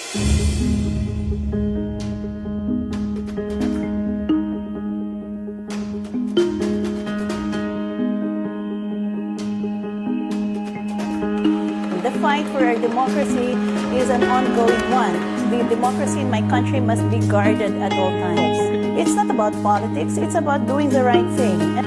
The fight for our democracy is an ongoing one. The democracy in my country must be guarded at all times. It's not about politics, it's about doing the right thing.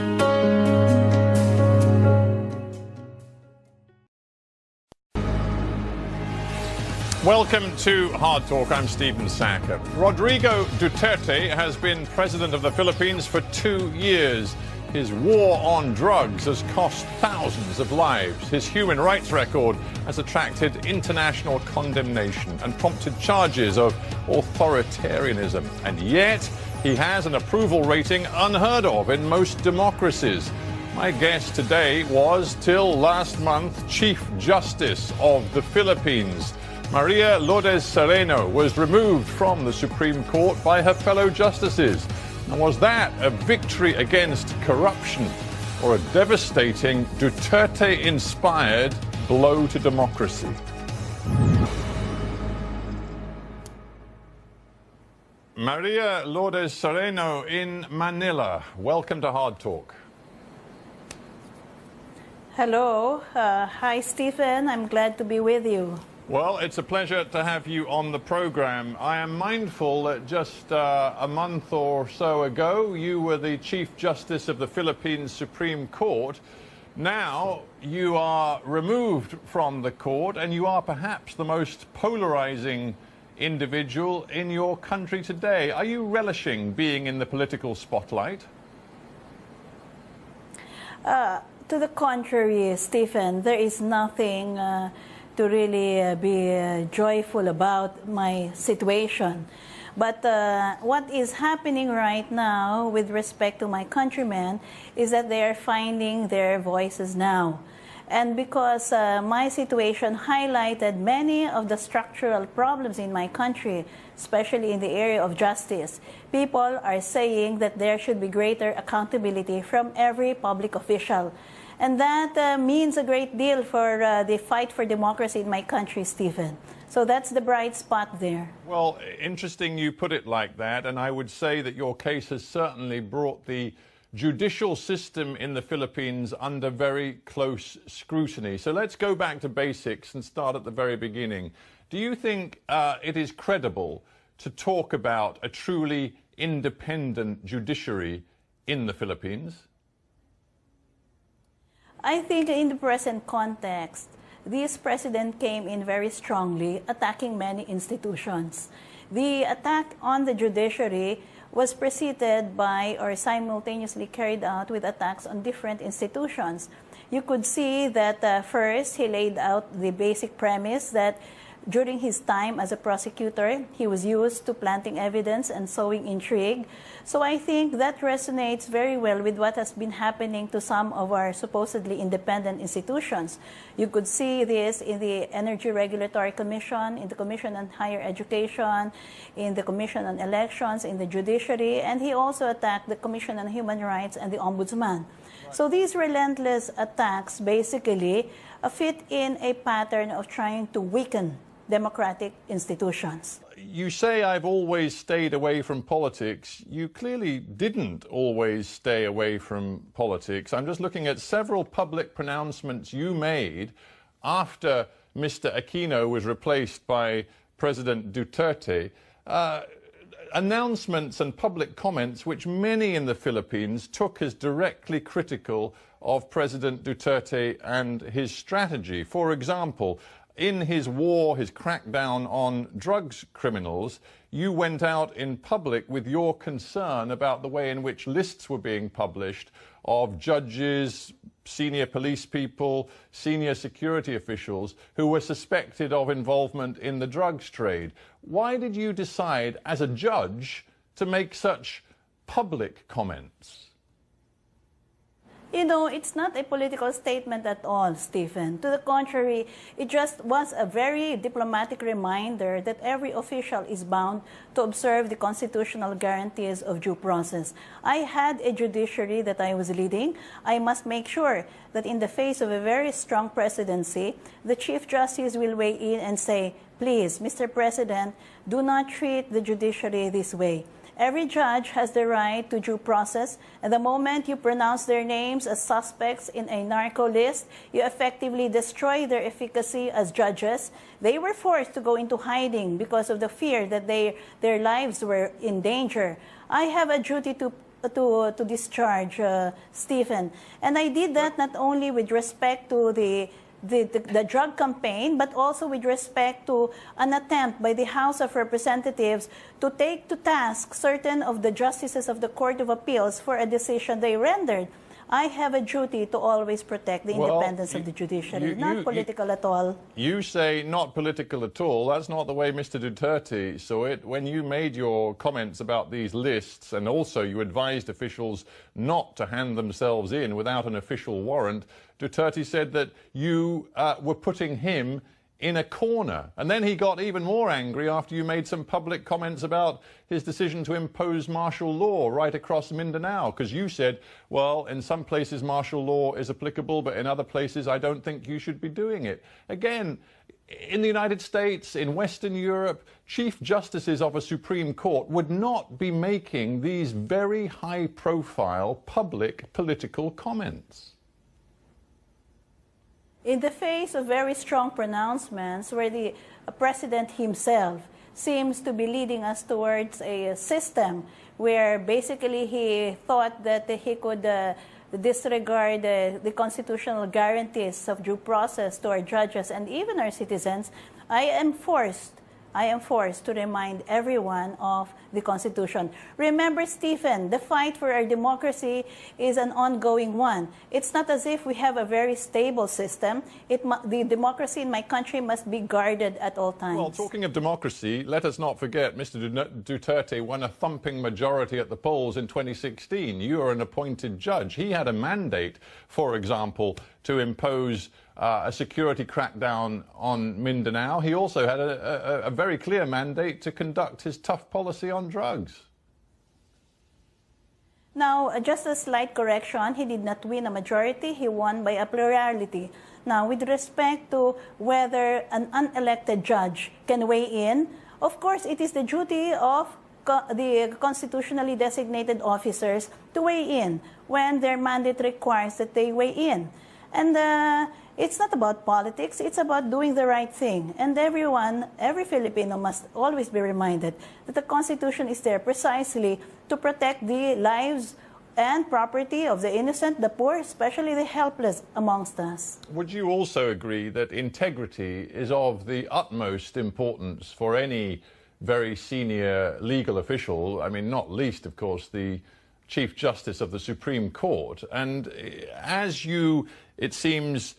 Welcome to Hard Talk. I'm Stephen Sacker. Rodrigo Duterte has been president of the Philippines for 2 years. His war on drugs has cost thousands of lives. His human rights record has attracted international condemnation and prompted charges of authoritarianism. And yet, he has an approval rating unheard of in most democracies. My guest today was, till last month, Chief Justice of the Philippines. Maria Lourdes Sereno was removed from the Supreme Court by her fellow justices. And was that a victory against corruption or a devastating Duterte-inspired blow to democracy? Maria Lourdes Sereno in Manila. Welcome to Hard Talk. Hello. Hi, Stephen. I'm glad to be with you. Well, it's a pleasure to have you on the program. I am mindful that just a month or so ago, you were the Chief Justice of the Philippines Supreme Court. Now you are removed from the court, and you are perhaps the most polarizing individual in your country today. Are you relishing being in the political spotlight? To the contrary, Stephen, there is nothing to really be joyful about my situation. But what is happening right now with respect to my countrymen is that they are finding their voices now. And because my situation highlighted many of the structural problems in my country, especially in the area of justice, people are saying that there should be greater accountability from every public official. And that means a great deal for the fight for democracy in my country, Stephen. So that's the bright spot there. Well, interesting you put it like that, and I would say that your case has certainly brought the judicial system in the Philippines under very close scrutiny. So let's go back to basics and start at the very beginning. Do you think it is credible to talk about a truly independent judiciary in the Philippines? I think in the present context, this president came in very strongly, attacking many institutions. The attack on the judiciary was preceded by or simultaneously carried out with attacks on different institutions. You could see that first he laid out the basic premise that during his time as a prosecutor, he was used to planting evidence and sowing intrigue. So I think that resonates very well with what has been happening to some of our supposedly independent institutions. You could see this in the Energy Regulatory Commission, in the Commission on Higher Education, in the Commission on Elections, in the judiciary, and he also attacked the Commission on Human Rights and the Ombudsman. So these relentless attacks basically fit in a pattern of trying to weaken democratic institutions. You say I've always stayed away from politics. You clearly didn't always stay away from politics. I'm just looking at several public pronouncements you made after Mr. Aquino was replaced by President Duterte. Announcements and public comments which many in the Philippines took as directly critical of President Duterte and his strategy. For example, in his war, his crackdown on drugs criminals, you went out in public with your concern about the way in which lists were being published of judges, senior police people, senior security officials who were suspected of involvement in the drugs trade. Why did you decide, as a judge, to make such public comments? You know, it's not a political statement at all, Stephen. To the contrary, it just was a very diplomatic reminder that every official is bound to observe the constitutional guarantees of due process. I had a judiciary that I was leading. I must make sure that in the face of a very strong presidency, the Chief Justice will weigh in and say, Please, Mr. President, do not treat the judiciary this way. Every judge has the right to due process, and the moment you pronounce their names as suspects in a narco list, you effectively destroy their efficacy as judges. They were forced to go into hiding because of the fear that their lives were in danger. I have a duty to discharge, Stephen, and I did that not only with respect to the drug campaign, but also with respect to an attempt by the House of Representatives to take to task certain of the justices of the Court of Appeals for a decision they rendered. I have a duty to always protect the independence of the judiciary, not political at all. You say not political at all. That's not the way Mr. Duterte saw it. When you made your comments about these lists, and also you advised officials not to hand themselves in without an official warrant, Duterte said that you were putting him in a corner. And then he got even more angry after you made some public comments about his decision to impose martial law right across Mindanao, because you said, well, in some places martial law is applicable, but in other places I don't think you should be doing it. Again, in the United States, in Western Europe, Chief Justices of a Supreme Court would not be making these very high-profile public political comments. In the face of very strong pronouncements where the president himself seems to be leading us towards a system where basically he thought that he could disregard the constitutional guarantees of due process to our judges and even our citizens, I am forced to remind everyone of the Constitution. Remember, Stephen, the fight for our democracy is an ongoing one. It's not as if we have a very stable system. The democracy in my country must be guarded at all times. Well, talking of democracy, let us not forget Mr. Duterte won a thumping majority at the polls in 2016. You are an appointed judge. He had a mandate, for example, to impose a security crackdown on Mindanao. He also had a very clear mandate to conduct his tough policy on drugs. Now, just a slight correction, he did not win a majority, he won by a plurality. Now, with respect to whether an unelected judge can weigh in, of course, it is the duty of the constitutionally designated officers to weigh in when their mandate requires that they weigh in. And it's not about politics, it's about doing the right thing. And every Filipino must always be reminded that the Constitution is there precisely to protect the lives and property of the innocent, the poor, especially the helpless amongst us. Would you also agree that integrity is of the utmost importance for any very senior legal official? I mean, not least, of course, the Chief Justice of the Supreme Court. And as you, it seems,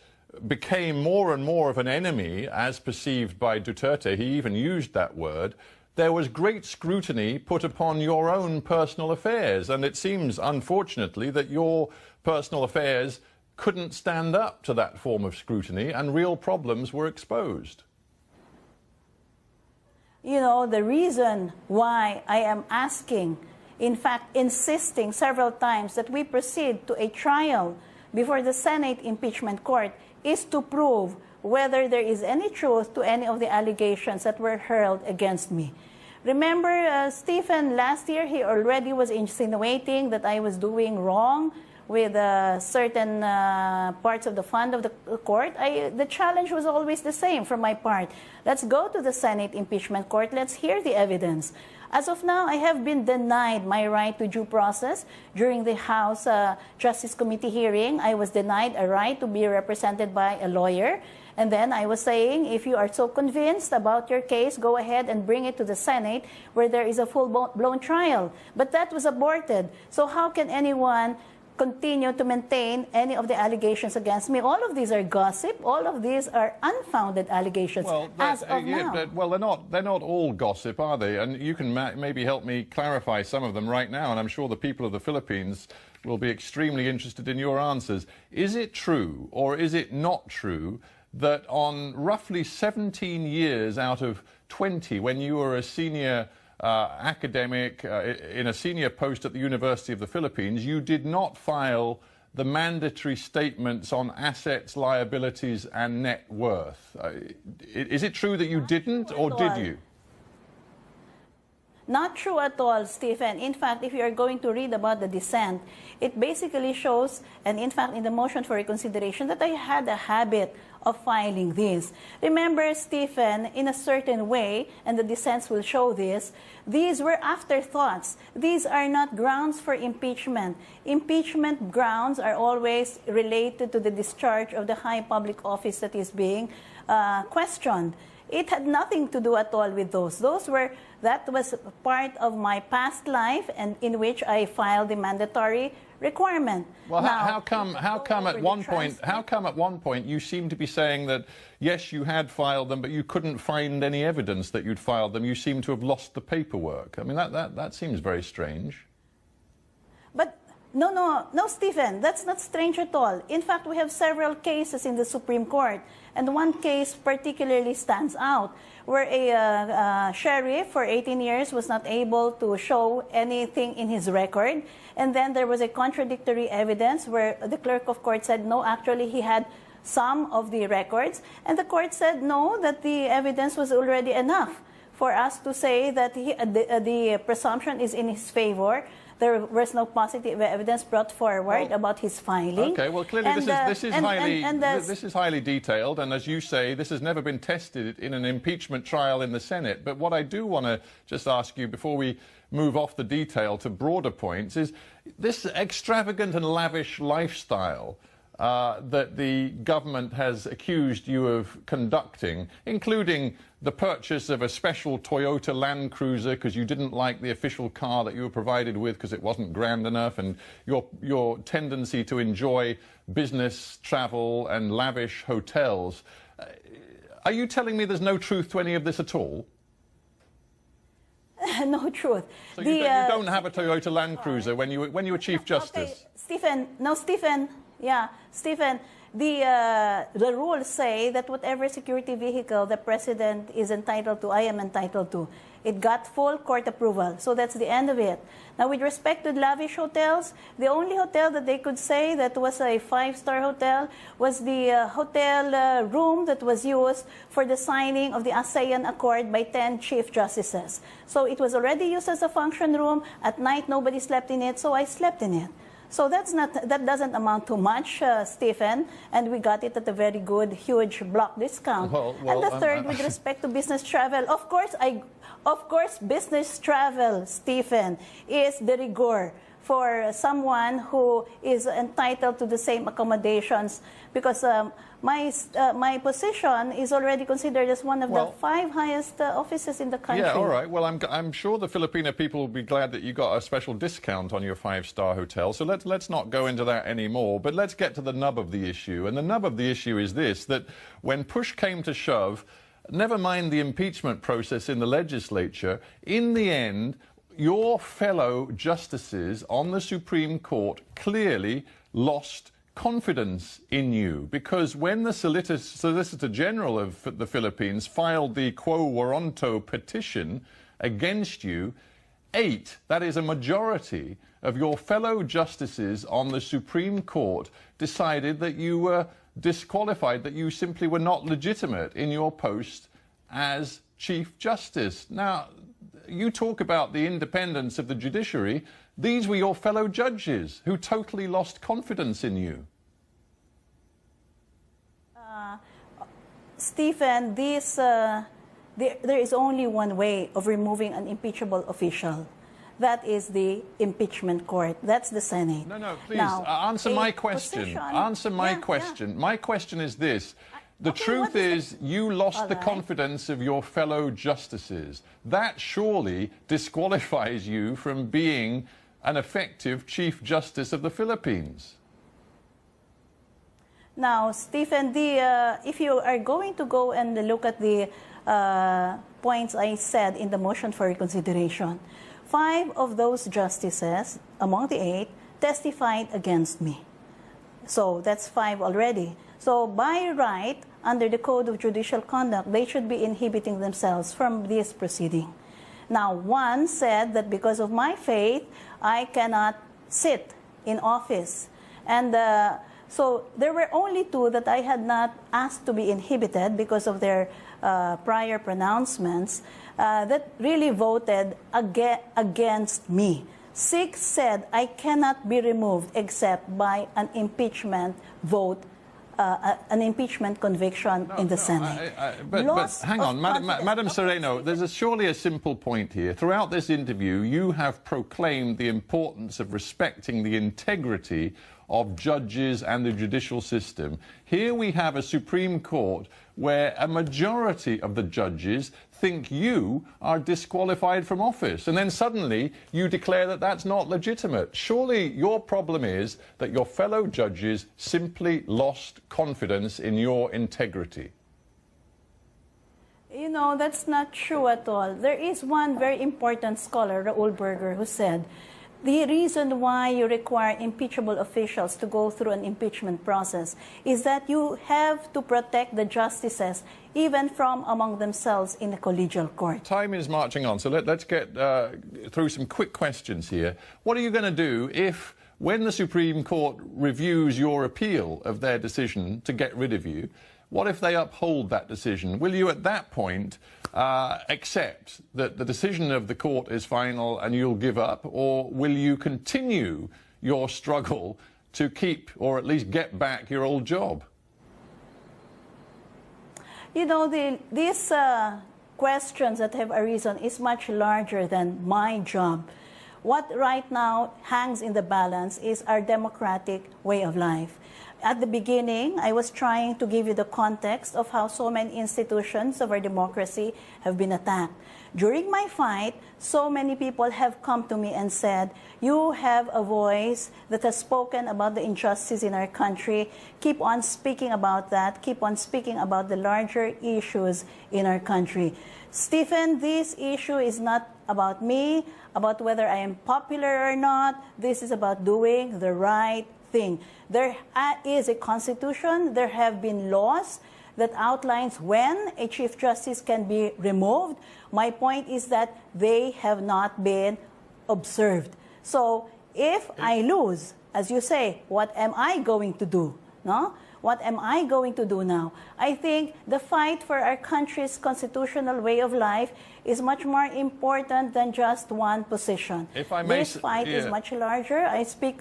became more and more of an enemy, as perceived by Duterte, he even used that word, there was great scrutiny put upon your own personal affairs. And it seems, unfortunately, that your personal affairs couldn't stand up to that form of scrutiny and real problems were exposed. You know, the reason why I am asking, in fact, insisting several times that we proceed to a trial before the Senate Impeachment Court is to prove whether there is any truth to any of the allegations that were hurled against me. Remember, Stephen, last year he already was insinuating that I was doing wrong with certain parts of the fund of the court. The challenge was always the same from my part. Let's go to the Senate Impeachment Court. Let's hear the evidence. As of now, I have been denied my right to due process. During the House Justice Committee hearing, I was denied a right to be represented by a lawyer. And then I was saying, if you are so convinced about your case, go ahead and bring it to the Senate where there is a full-blown trial. But that was aborted. So how can anyone continue to maintain any of the allegations against me? All of these are gossip. All of these are unfounded allegations as of now. Well, they're not all gossip, are they? And you can maybe help me clarify some of them right now, and I'm sure the people of the Philippines will be extremely interested in your answers. Is it true, or is it not true, that on roughly 17 years out of 20, when you were a senior academic in a senior post at the University of the Philippines, you did not file the mandatory statements on assets, liabilities, and net worth. Is it true that you didn't, or did you? Not true at all, Stephen. In fact, if you are going to read about the dissent, it basically shows, and in fact in the motion for reconsideration, that I had a habit of filing this. Remember, Stephen, in a certain way, and the dissents will show this, these were afterthoughts. These are not grounds for impeachment. Impeachment grounds are always related to the discharge of the high public office that is being questioned. It had nothing to do at all with those. That was part of my past life, and in which I filed the mandatory requirement. Well, now, how come at one point you seem to be saying that yes, you had filed them, but you couldn't find any evidence that you'd filed them? You seem to have lost the paperwork. I mean, that seems very strange. But no, Stephen, that's not strange at all. In fact, we have several cases in the Supreme Court, and one case particularly stands out, where a sheriff for 18 years was not able to show anything in his record, and then there was a contradictory evidence where the clerk of court said, no, actually he had some of the records, and the court said, no, that the evidence was already enough for us to say that the presumption is in his favor. There was no positive evidence brought forward about his filing. Okay, well, clearly this is highly detailed, and as you say, this has never been tested in an impeachment trial in the Senate. But what I do want to just ask you before we move off the detail to broader points is this extravagant and lavish lifestyle that the government has accused you of conducting, including the purchase of a special Toyota Land Cruiser because you didn't like the official car that you were provided with because it wasn't grand enough, and your tendency to enjoy business travel and lavish hotels. Are you telling me there's no truth to any of this at all? No truth. So you don't have a Toyota Land Cruiser when you were Chief Justice? Okay, Stephen. No, Stephen. Yeah, Stephen, the rules say that whatever security vehicle the president is entitled to, I am entitled to. It got full court approval, so that's the end of it. Now, with respect to lavish hotels, the only hotel that they could say that was a 5-star hotel was the hotel room that was used for the signing of the ASEAN Accord by 10 Chief Justices. So it was already used as a function room. At night, nobody slept in it, so I slept in it. So that doesn't amount to much, Stephen, and we got it at a very good, huge block discount. And the third, with respect to business travel, of course, business travel, Stephen, is de rigueur for someone who is entitled to the same accommodations, because my position is already considered as one of the 5 highest offices in the country. Yeah, all right. Well, I'm sure the Filipino people will be glad that you got a special discount on your 5-star hotel. So let's not go into that anymore. But let's get to the nub of the issue. And the nub of the issue is this, that when push came to shove, never mind the impeachment process in the legislature, in the end, your fellow justices on the Supreme Court clearly lost confidence in you, because when the Solicitor General of the Philippines filed the Quo Warranto petition against you, 8, that is a majority of your fellow justices on the Supreme Court, decided that you were disqualified, that you simply were not legitimate in your post as Chief Justice. Now, you talk about the independence of the judiciary. These were your fellow judges who totally lost confidence in you. Stephen, there is only one way of removing an impeachable official. That is the impeachment court. That's the Senate. No, please, answer my question. Answer my question. Yeah. My question is this. The truth is, you lost the confidence of your fellow justices. That surely disqualifies you from being an effective Chief Justice of the Philippines. Now, Stephen, if you are going to go and look at the points I said in the motion for reconsideration, 5 of those justices, among the 8, testified against me. So that's 5 already. So by right, under the Code of Judicial Conduct, they should be inhibiting themselves from this proceeding. Now, 1 said that because of my faith, I cannot sit in office. And so there were only two that I had not asked to be inhibited because of their prior pronouncements that really voted against me. 6 said I cannot be removed except by an impeachment vote, an impeachment conviction in the Senate. But hang on, Madam Sereno, there's surely a simple point here. Throughout this interview, you have proclaimed the importance of respecting the integrity of judges and the judicial system. Here we have a Supreme Court where a majority of the judges think you are disqualified from office, and then suddenly you declare that that's not legitimate. Surely your problem is that your fellow judges simply lost confidence in your integrity. You know, that's not true at all. There is one very important scholar, Raoul Berger, who said, the reason why you require impeachable officials to go through an impeachment process is that you have to protect the justices even from among themselves in a collegial court. Time is marching on, so let's get through some quick questions here. What are you going to do if, when the Supreme Court reviews your appeal of their decision to get rid of you, what if they uphold that decision? Will you at that point accept that the decision of the court is final and you'll give up, or will you continue your struggle to keep or at least get back your old job? You know, these questions that have arisen is much larger than my job. What right now hangs in the balance is our democratic way of life. At the beginning, I was trying to give you the context of how so many institutions of our democracy have been attacked. During my fight, so many people have come to me and said, you have a voice that has spoken about the injustice in our country. Keep on speaking about that. Keep on speaking about the larger issues in our country. Stephen, this issue is not about me, about whether I am popular or not. This is about doing the right thing. There is a constitution, there have been laws that outlines when a Chief Justice can be removed. My point is that they have not been observed. So if I lose, as you say, what am I going to do? No? What am I going to do now? I think the fight for our country's constitutional way of life is much more important than just one position. If I may, this fight is much larger. I speak.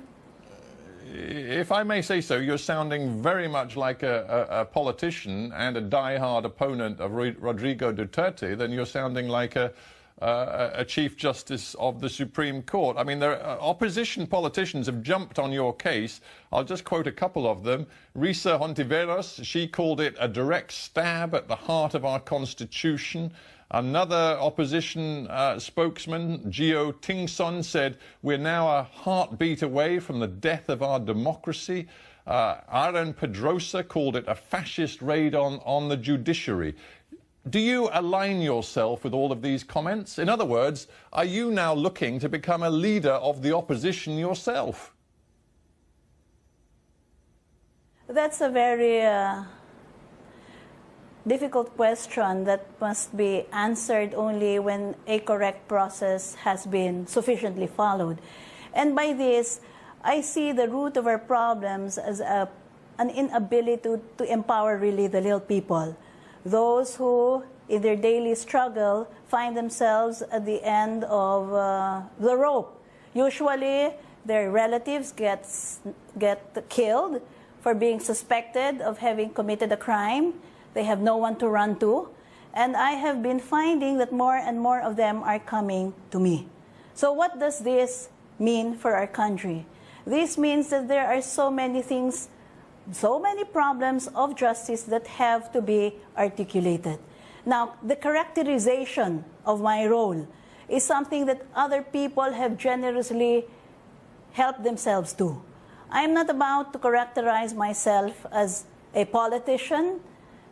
If I may say so, you're sounding very much like a politician and a die-hard opponent of Rodrigo Duterte than you're sounding like a Chief Justice of the Supreme Court. I mean, opposition politicians have jumped on your case. I'll just quote a couple of them. Risa Hontiveros, she called it a direct stab at the heart of our Constitution. Another opposition spokesman, Gio Tingson, said, we're now a heartbeat away from the death of our democracy. Aaron Pedrosa called it a fascist raid on the judiciary. Do you align yourself with all of these comments? In other words, are you now looking to become a leader of the opposition yourself? That's a very difficult question that must be answered only when a correct process has been sufficiently followed. And by this, I see the root of our problems as an inability to empower really the little people. Those who, in their daily struggle, find themselves at the end of the rope. Usually, their relatives get killed for being suspected of having committed a crime. They have no one to run to. And I have been finding that more and more of them are coming to me. So what does this mean for our country? This means that there are so many things, so many problems of justice that have to be articulated. Now, the characterization of my role is something that other people have generously helped themselves do. I am not about to characterize myself as a politician,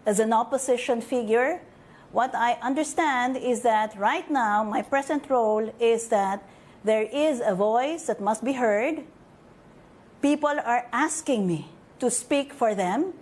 as an opposition figure. What I understand is that right now, my present role is that there is a voice that must be heard. People are asking me to speak for them,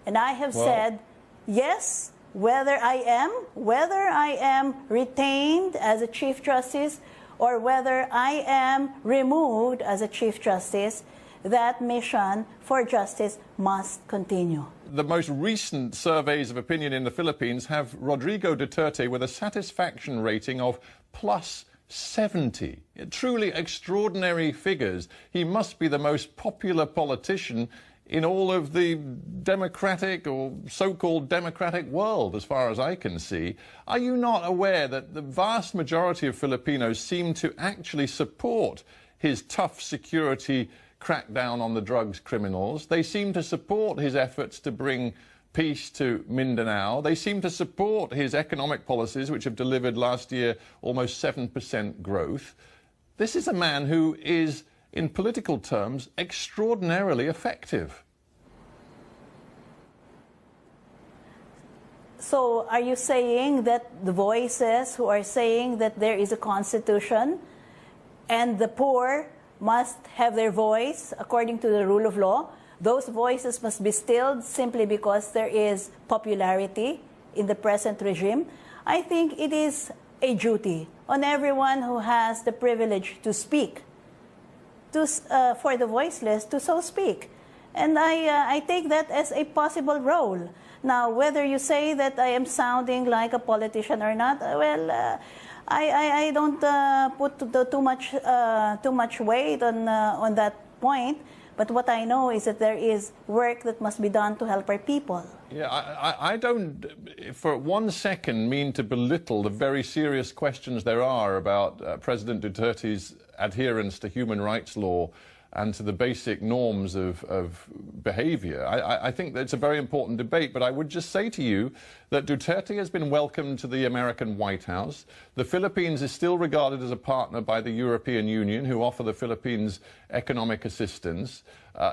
and I have said yes, whether I am retained as a Chief Justice or whether I am removed as a Chief Justice, that mission for justice must continue. The most recent surveys of opinion in the Philippines have Rodrigo Duterte with a satisfaction rating of plus 70. Truly extraordinary figures. He must be the most popular politician in all of the democratic or so-called democratic world, as far as I can see. Are you not aware that the vast majority of Filipinos seem to actually support his tough security crackdown on the drugs criminals? They seem to support his efforts to bring peace to Mindanao. They seem to support his economic policies, which have delivered last year almost 7% growth. This is a man who is, in political terms, extraordinarily effective. So are you saying that the voices who are saying that there is a constitution and the poor must have their voice according to the rule of law, those voices must be stilled simply because there is popularity in the present regime? I think it is a duty on everyone who has the privilege to speak, for the voiceless to so speak. And I take that as a possible role. Now, whether you say that I am sounding like a politician or not, well, I don't put too much weight on that point. But what I know is that there is work that must be done to help our people. Yeah, I don't, for 1 second, mean to belittle the very serious questions there are about President Duterte's adherence to human rights law and to the basic norms of behavior. I think that's a very important debate, but I would just say to you that Duterte has been welcomed to the American White House. The Philippines is still regarded as a partner by the European Union, who offer the Philippines economic assistance.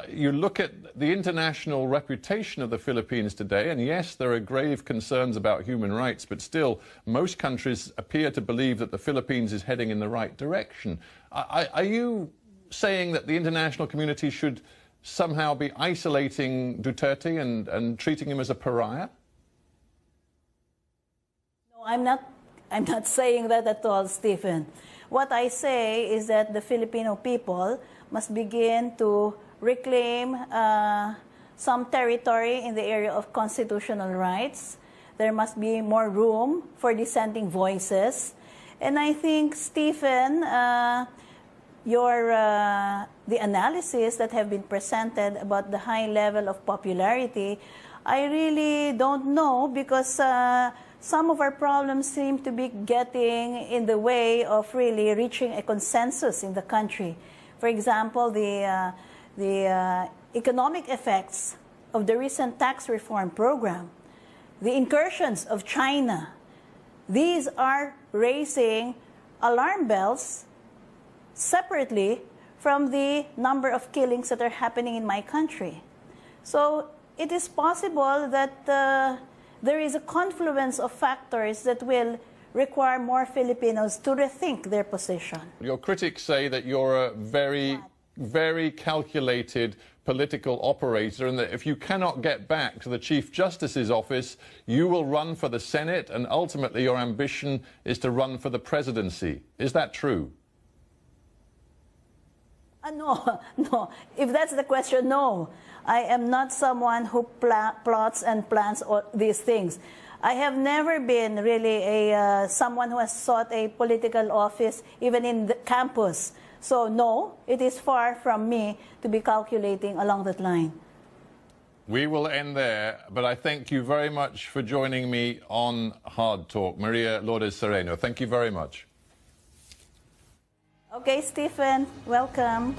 You look at the international reputation of the Philippines today, and yes, there are grave concerns about human rights, but still, most countries appear to believe that the Philippines is heading in the right direction. Are you saying that the international community should somehow be isolating Duterte and treating him as a pariah? No, I'm not saying that at all, Stephen. What I say is that the Filipino people must begin to reclaim some territory in the area of constitutional rights. There must be more room for dissenting voices. And I think, Stephen, the analysis that have been presented about the high level of popularity, I really don't know, because some of our problems seem to be getting in the way of really reaching a consensus in the country. For example, the economic effects of the recent tax reform program, the incursions of China, these are raising alarm bells separately from the number of killings that are happening in my country. So it is possible that there is a confluence of factors that will require more Filipinos to rethink their position. Your critics say that you're a very calculated political operator, and that if you cannot get back to the Chief Justice's office, you will run for the Senate, and ultimately your ambition is to run for the presidency. Is that true? No. If that's the question, no. I am not someone who plots and plans all these things. I have never been really someone who has sought a political office, even in the campus. So no, it is far from me to be calculating along that line. We will end there, but I thank you very much for joining me on Hard Talk. Maria Lourdes Sereno, thank you very much. Okay, Stephen, welcome.